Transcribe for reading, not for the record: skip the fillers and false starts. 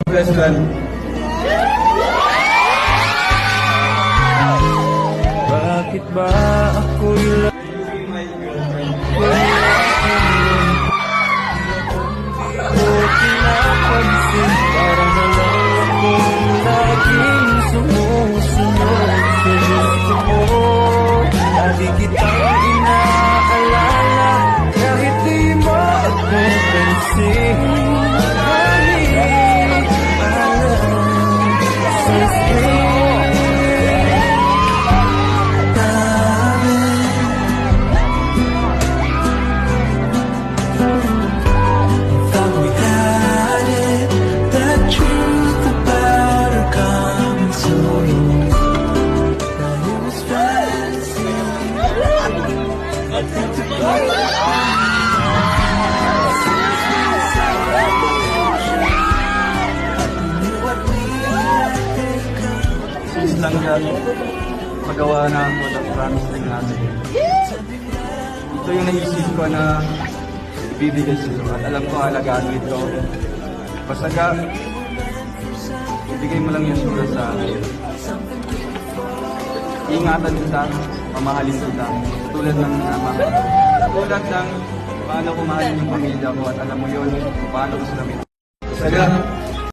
President. Bakit ba ako'y pinapansin? Para na lang akong laging sumusunod sa gusto mo. Lagi kitang inaalala kahit di mo ako pansin. Lang yan, magawa na ako ng promise lang natin. Ito yung naisip ko na ibibigay sa iyo at alam ko halagaan ito. Basta ka, ibigay mo lang yung sura sa akin. Ingatan kita, mamahalin kita, tulad ng ama. Tulad ng paano ko mahalin yung pamilya ko at alam mo yun, paano ko sila. Basta ka,